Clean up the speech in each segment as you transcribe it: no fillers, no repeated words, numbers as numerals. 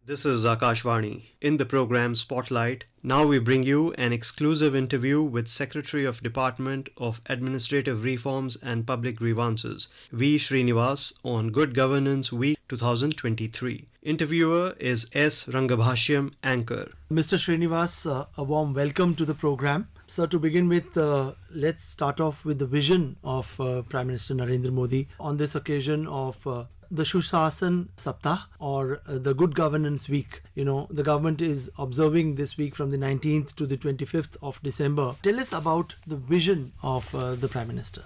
This is Akashvani. In the program Spotlight, now we bring you an exclusive interview with Secretary of Department of Administrative Reforms and Public Grievances, V. Srinivas, on Good Governance Week 2023. Interviewer is S. Rangabhashyam, anchor. Mr. Srinivas, a warm welcome to the program. So to begin with, let's start off with the vision of Prime Minister Narendra Modi on this occasion of the Sushasana Saptah or the Good Governance Week. The government is observing this week from the 19th to the 25th of December. Tell us about the vision of the Prime Minister.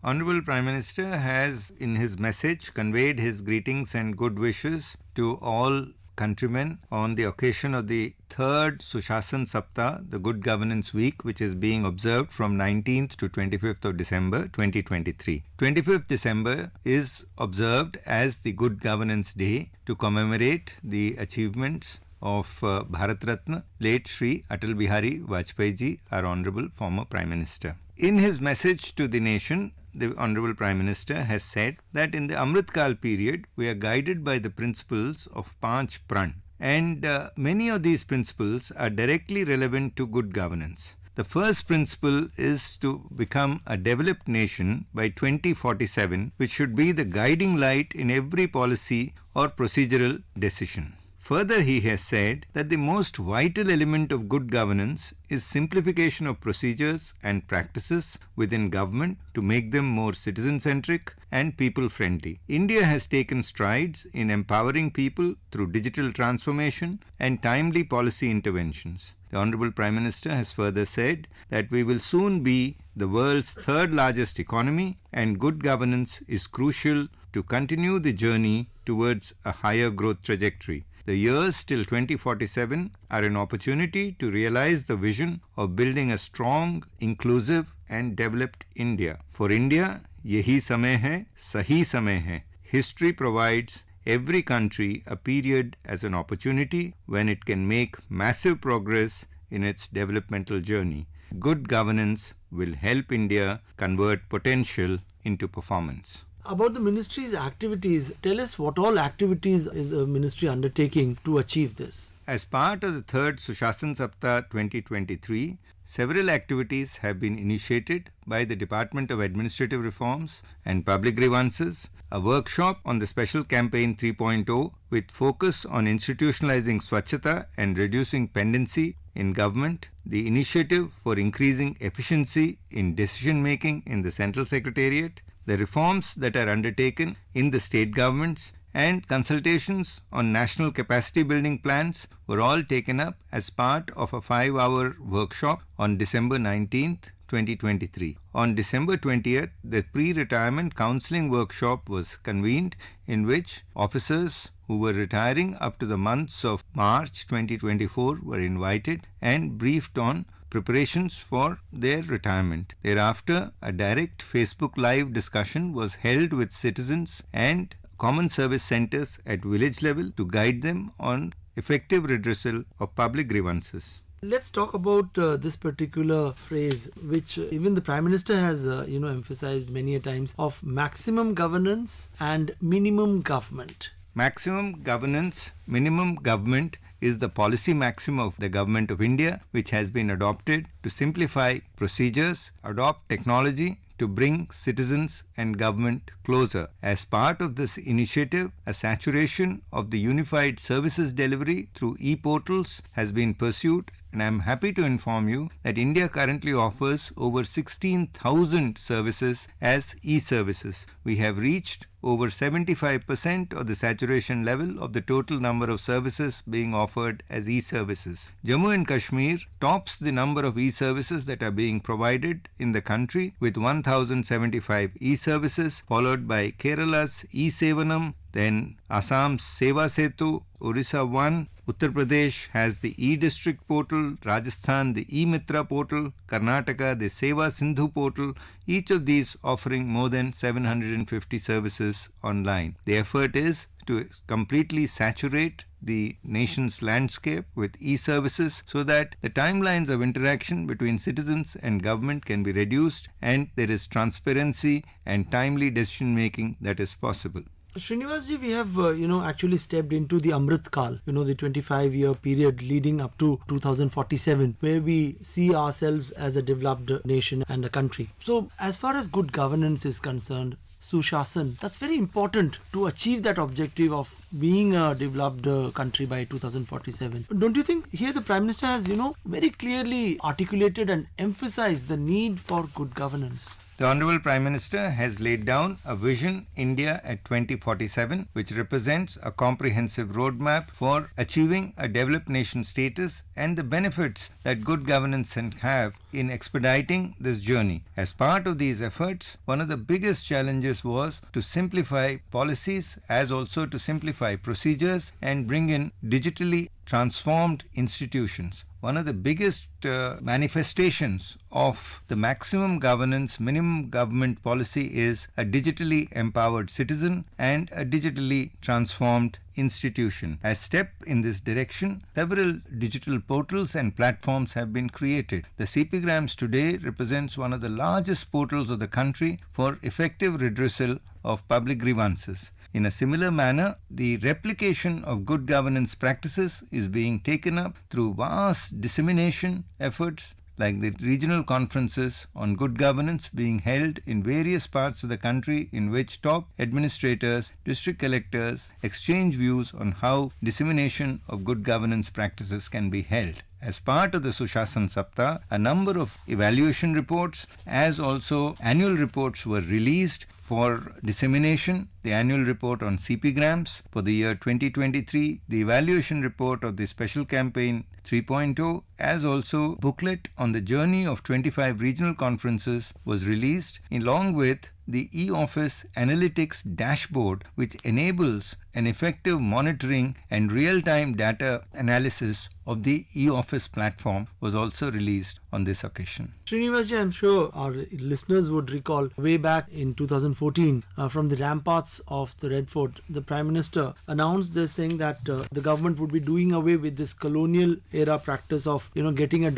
Honorable Prime Minister has in his message conveyed his greetings and good wishes to all countrymen on the occasion of the third Sushasana Saptah, the Good Governance Week, which is being observed from 19th to 25th of December 2023. 25th December is observed as the Good Governance Day to commemorate the achievements of Bharat Ratna, late Shri Atal Bihari Vajpayee ji, our Honorable former Prime Minister. In his message to the nation, the Honorable Prime Minister has said that in the Amritkal period, we are guided by the principles of Panch Pran, and many of these principles are directly relevant to good governance. The first principle is to become a developed nation by 2047, which should be the guiding light in every policy or procedural decision. Further, he has said that the most vital element of good governance is simplification of procedures and practices within government to make them more citizen-centric and people-friendly. India has taken strides in empowering people through digital transformation and timely policy interventions. The Honorable Prime Minister has further said that we will soon be the world's third largest economy, and good governance is crucial to continue the journey towards a higher growth trajectory. The years till 2047 are an opportunity to realize the vision of building a strong, inclusive and developed India. For India, yehi samay hai, sahi samay hai. History provides every country a period as an opportunity when it can make massive progress in its developmental journey. Good governance will help India convert potential into performance. About the ministry's activities, tell us what all activities is the ministry undertaking to achieve this. As part of the third Sushasana Saptah 2023, several activities have been initiated by the Department of Administrative Reforms and Public Grievances, a workshop on the Special Campaign 3.0 with focus on institutionalizing Swachhata and reducing pendency in government, the initiative for increasing efficiency in decision making in the Central Secretariat, the reforms that are undertaken in the state governments, and consultations on national capacity building plans were all taken up as part of a 5-hour workshop on December 19th, 2023. On December 20th, the pre-retirement counseling workshop was convened in which officers who were retiring up to the months of March 2024 were invited and briefed on preparations for their retirement. Thereafter, a direct Facebook Live discussion was held with citizens and common service centers at village level to guide them on effective redressal of public grievances. Let's talk about this particular phrase, which even the Prime Minister has emphasized many a times, of maximum governance and minimum government. Maximum governance, minimum government is the policy maxim of the Government of India, which has been adopted to simplify procedures, adopt technology to bring citizens and government closer. As part of this initiative, a saturation of the unified services delivery through e-portals has been pursued, and I am happy to inform you that India currently offers over 16,000 services as e-services. We have reached over 75% of the saturation level of the total number of services being offered as e-services. Jammu and Kashmir tops the number of e-services that are being provided in the country with 1,075 e-services, followed by Kerala's e-Sevanam, then Assam's Seva Setu, Orissa One, Uttar Pradesh has the e-District portal, Rajasthan the e-Mitra portal, Karnataka the Seva Sindhu portal, each of these offering more than 750 services online. The effort is to completely saturate the nation's landscape with e-services so that the timelines of interaction between citizens and government can be reduced and there is transparency and timely decision making that is possible. Srinivas ji, we have actually stepped into the Amrit Kal, the 25-year period leading up to 2047, where we see ourselves as a developed nation and a country. So as far as good governance is concerned, Sushasan, that's very important to achieve that objective of being a developed country by 2047. Don't you think here the Prime Minister has, very clearly articulated and emphasized the need for good governance? The Honorable Prime Minister has laid down a vision India at 2047, which represents a comprehensive roadmap for achieving a developed nation status and the benefits that good governance can have in expediting this journey. As part of these efforts, one of the biggest challenges was to simplify policies as also to simplify procedures and bring in digitally transformed institutions. One of the biggest manifestations of the maximum governance, minimum government policy is a digitally empowered citizen and a digitally transformed institution. As step in this direction, several digital portals and platforms have been created. The CPGrams today represents one of the largest portals of the country for effective redressal of public grievances. In a similar manner, the replication of good governance practices is being taken up through vast dissemination efforts like the regional conferences on good governance being held in various parts of the country, in which top administrators, district collectors exchange views on how dissemination of good governance practices can be held. As part of the Sushasan Saptah, a number of evaluation reports as also annual reports were released for dissemination. The annual report on CPGrams for the year 2023, the evaluation report of the Special Campaign 3.0, as also booklet on the journey of 25 regional conferences was released, along with the e-office analytics dashboard, which enables an effective monitoring and real-time data analysis of the e-office platform, was also released on this occasion. Srinivas ji, I'm sure our listeners would recall way back in 2014 from the ramparts of the Red Fort, the Prime Minister announced this thing that the government would be doing away with this colonial era practice of getting a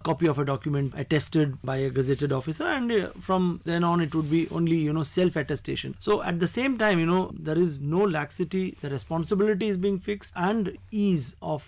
copy of a document attested by a gazetted officer, and from then on it would be only self-attestation. So at the same time, there is no laxity, the responsibility is being fixed, and ease of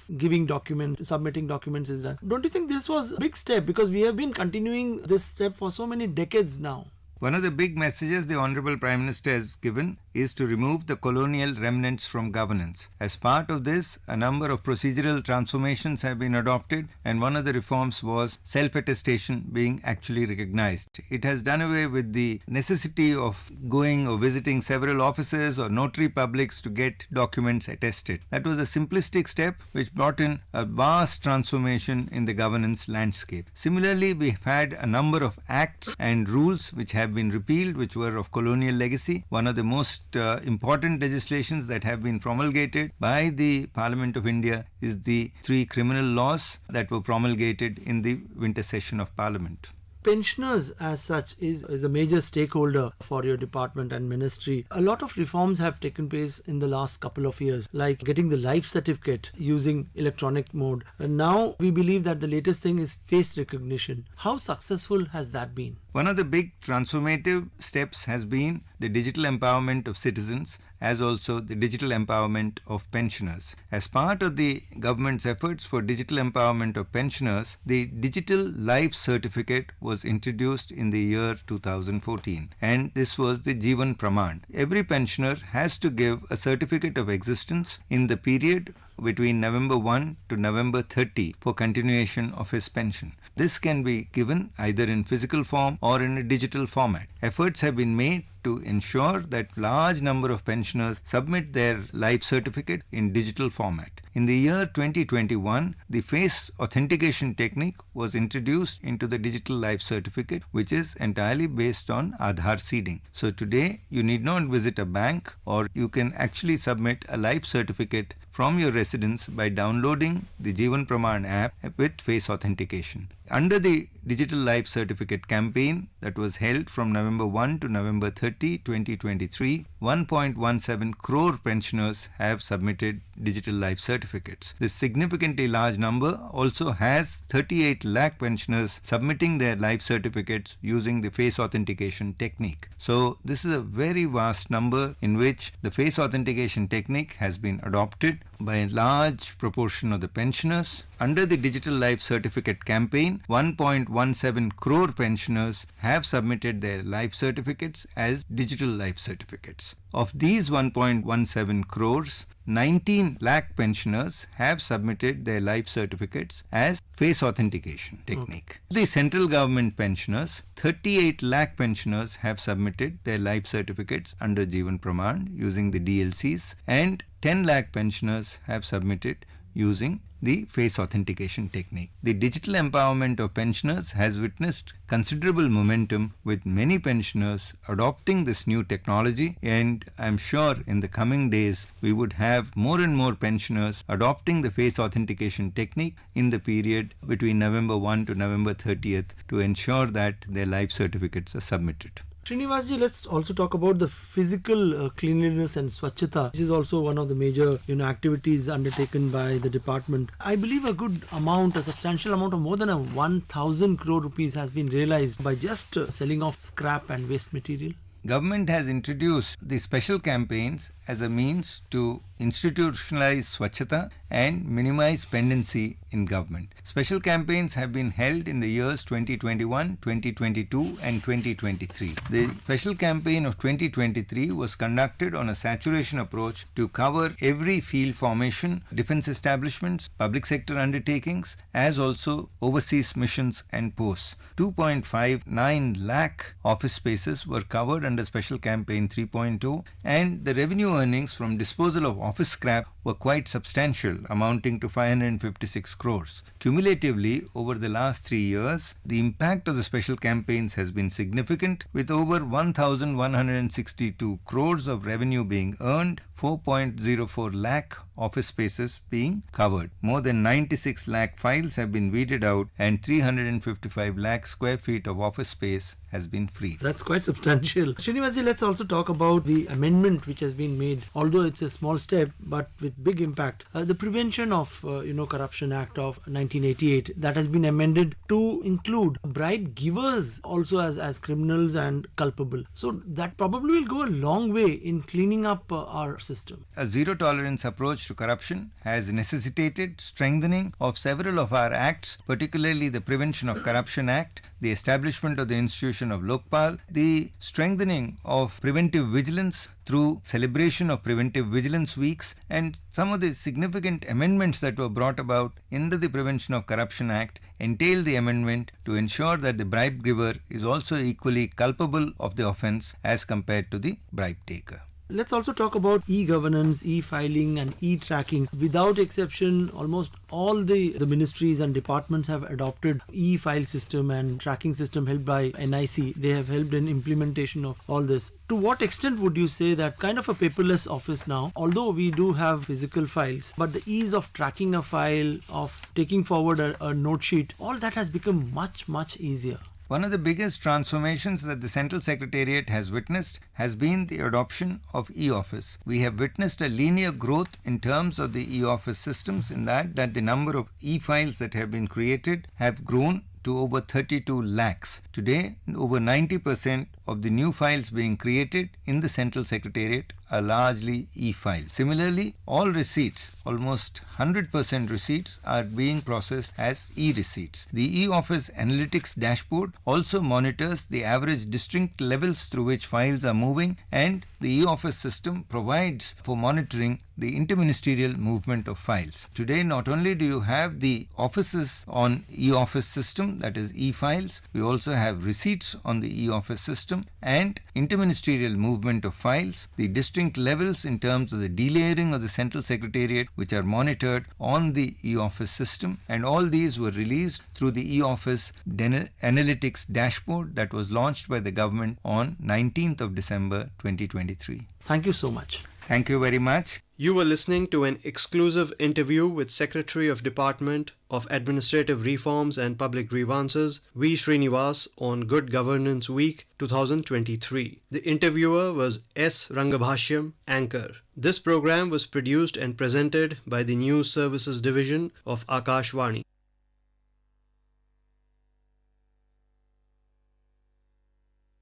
submitting documents is done. Don't you think this was a big step, because we have been continuing this step for so many decades now? One of the big messages the Honorable Prime Minister has given is to remove the colonial remnants from governance. As part of this, a number of procedural transformations have been adopted, and one of the reforms was self-attestation being actually recognized. It has done away with the necessity of going or visiting several offices or notary publics to get documents attested. That was a simplistic step which brought in a vast transformation in the governance landscape. Similarly, we've had a number of acts and rules which have been repealed, which were of colonial legacy. One of the most important legislations that have been promulgated by the Parliament of India is the 3 criminal laws that were promulgated in the winter session of Parliament. Pensioners as such is a major stakeholder for your department and ministry. A lot of reforms have taken place in the last couple of years, like getting the life certificate using electronic mode. And now we believe that the latest thing is face recognition. How successful has that been? One of the big transformative steps has been the digital empowerment of citizens, as also the digital empowerment of pensioners. As part of the government's efforts for digital empowerment of pensioners, the Digital Life Certificate was introduced in the year 2014, and this was the Jeevan Praman. Every pensioner has to give a certificate of existence in the period between November 1 to November 30 for continuation of his pension. This can be given either in physical form or in a digital format. Efforts have been made to ensure that large number of pensioners submit their life certificate in digital format. In the year 2021, the face authentication technique was introduced into the digital life certificate, which is entirely based on Aadhaar seeding. So today, you need not visit a bank, or you can actually submit a life certificate from your residence by downloading the Jeevan Praman app with face authentication. Under the Digital Life Certificate campaign that was held from November 1 to November 30, 30/2023, 1.17 crore pensioners have submitted digital life certificates. This significantly large number also has 38 lakh pensioners submitting their life certificates using the face authentication technique. So this is a very vast number in which the face authentication technique has been adopted by a large proportion of the pensioners. Under the Digital Life Certificate campaign, 1.17 crore pensioners have submitted their life certificates as digital life certificates. Of these 1.17 crores, 19 lakh pensioners have submitted their life certificates as face authentication technique. The central government pensioners, 38 lakh pensioners have submitted their life certificates under Jeevan Praman using the DLCs, and 10 lakh pensioners have submitted using the face authentication technique. The digital empowerment of pensioners has witnessed considerable momentum, with many pensioners adopting this new technology, and I'm sure in the coming days we would have more and more pensioners adopting the face authentication technique in the period between November 1 to November 30th to ensure that their life certificates are submitted. Srinivas ji, let's also talk about the physical cleanliness and Swatchata, which is also one of the major activities undertaken by the department. I believe a good amount, a substantial amount of more than 1,000 crore rupees has been realized by just selling off scrap and waste material. Government has introduced the special campaigns as a means to institutionalize Swachhata and minimize pendency in government. Special campaigns have been held in the years 2021, 2022 and 2023. The special campaign of 2023 was conducted on a saturation approach to cover every field formation, defense establishments, public sector undertakings, as also overseas missions and posts. 2.59 lakh office spaces were covered under Special Campaign 3.0, and the revenue earnings from disposal of office scrap were quite substantial, amounting to 556 crores. Cumulatively, over the last 3 years, the impact of the special campaigns has been significant, with over 1,162 crores of revenue being earned, 4.04 lakh office spaces being covered. More than 96 lakh files have been weeded out, and 355 lakh square feet of office space has been freed. That's quite substantial. Srinivas ji, let's also talk about the amendment which has been made. Although it's a small step, but with big impact. The Prevention of Corruption Act of 1988 that has been amended to include bribe givers also as criminals and culpable. So that probably will go a long way in cleaning up our system. A zero tolerance approach to corruption has necessitated strengthening of several of our acts, particularly the Prevention of Corruption Act, the establishment of the institution of Lokpal, the strengthening of preventive vigilance through celebration of preventive vigilance weeks, and some of the significant amendments that were brought about into the Prevention of Corruption Act entail the amendment to ensure that the bribe giver is also equally culpable of the offence as compared to the bribe taker. Let's also talk about e-governance, e-filing and e-tracking. Without exception, almost all the ministries and departments have adopted e-file system and tracking system helped by NIC. They have helped in implementation of all this. To what extent would you say that kind of a paperless office now, although we do have physical files, but the ease of tracking a file, of taking forward a note sheet, all that has become much, much easier? One of the biggest transformations that the Central Secretariat has witnessed has been the adoption of e-office. We have witnessed a linear growth in terms of the e-office systems, in that the number of e-files that have been created have grown to over 32 lakhs. Today, over 90% of the new files being created in the Central Secretariat are largely e-files. Similarly, all receipts, almost 100% receipts, are being processed as e-receipts. The e-office analytics dashboard also monitors the average distinct levels through which files are moving, and the e-office system provides for monitoring the interministerial movement of files. Today, not only do you have the offices on e-office system, that is e-files, we also have receipts on the e-office system and interministerial movement of files, the distinct levels in terms of the delayering of the Central Secretariat, which are monitored on the e-office system, and all these were released through the e-office analytics dashboard that was launched by the government on 19th of December 2023. Thank you so much. Thank you very much. You were listening to an exclusive interview with Secretary of Department of Administrative Reforms and Public Grievances, V. Srinivas, on Good Governance Week 2023. The interviewer was S. Rangabhashyam, anchor. This program was produced and presented by the News Services Division of Akashvani.